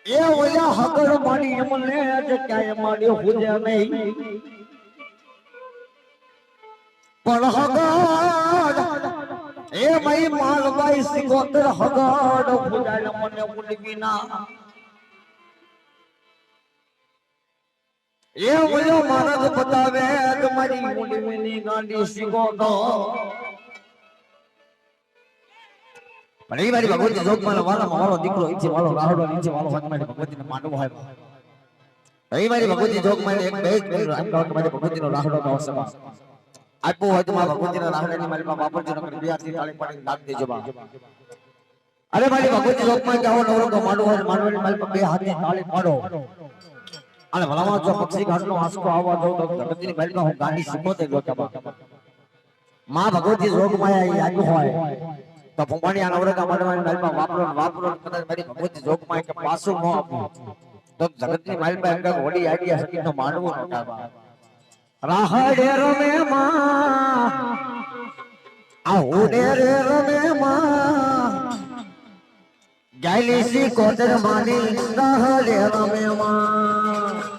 એ ઓલા હગર મારી એમને આજે ક્યાંય મારી હુજે નહીં પણ હગર એ મઈ માલબાઈ સિકોતર હગર હુજાય મને ઉલવી ના એ ઓલો મારદ બતાવે કે મારી ઉલવીની ગાંડી સિકોતો પણ એ મારી ભગવતી જોગમાં વાળો દીકરો ઈચ્છે વાળો રાહડો ઈચ્છે વાળો હાથ મારી ભગવતીને માંડવો હોય એ મારી ભગવતી જોગમાં એક બે જ આમ કહો કે મારી ભગવતીનો રાહડો નો સમા આપો હોય તો મારી ભગવતીના રાહડાની મારી માં વાપરજો નકર બિયાથી તાળી પાડીને નાખ દેજો બા અરે મારી ભગવતી જોગમાં કે આવો નવરો તો માંડવો હોય માંડવાની મારી પર બે હાથે તાળી પાડો અને ભલામાં જો પક્ષી ઘાટનો આંસકો આવવા દઉં તો ભગવતીની મારી માં હું ગાંડી સિકોતે ગયો કે માં ભગવતી જોગમાં આવ્યું હોય તો ભૂમાણી આ નવરકા માંડવાની માલમાં વાપરો કદાચ મારી ભગવતી જોગમાં કે પાછું ન આપું તો જગતની માલમાં એક હોડી આઈડિયા સકીનો માંડવો નોટાવા રાહડે રમે માં આ હોડે રે રમે માં ગાયલી સી કોતર માની રાહડે રમે માં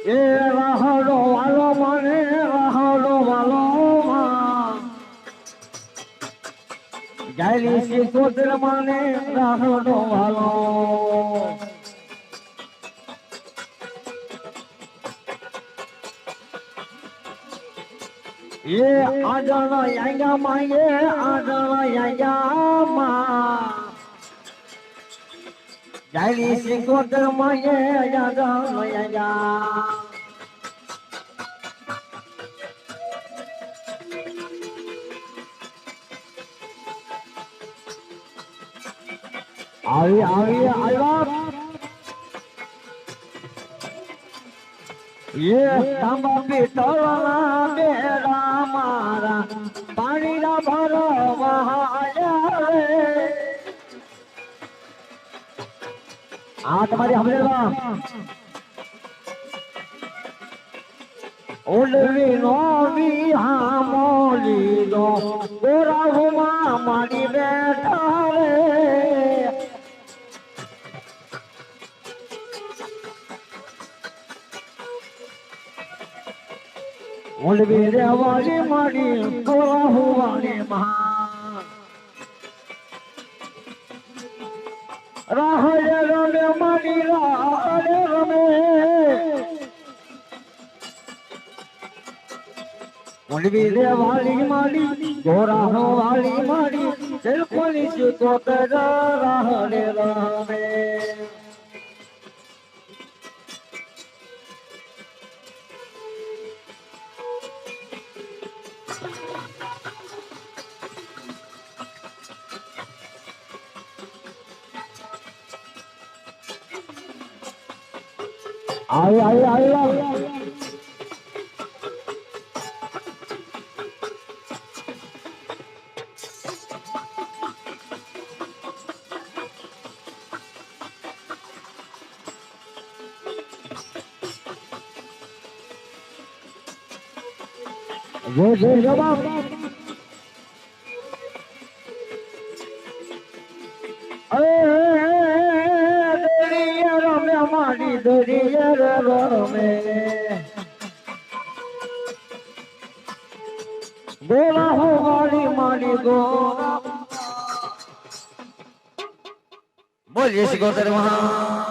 એ રાહડો વાલો મને રાહડો વાલો ગાયલી સી કોતર મને રાહડો વાલો એ આજણ યાયા માંગે આજણ યાયા માં ગાયલી સી કોતર માંગે આજણ યાયા આવી આવ્યા એ તાંબા પિત્તળના બેડા મારા પાણીના ભરવા આયા રે આ તમારી હમરેલા ઓલવી નો વિહા મોલી દો ગોરાહુમાં મારી બેઠા રે ઓલવી રે વાલી મારી ગોરાહુવાને મહા રાહડે રમે મારી રાહડે રમે ઓલવી રે વાલી મારી ગોરાહો વાલી મારી સેલ્ફોની સુતોતર રાહડે રમે આય જે જવાબ રમે મારી દરિયા રમે ગોરા હો વાળી મારી ગોરા બોલીએ સિકોતર મહા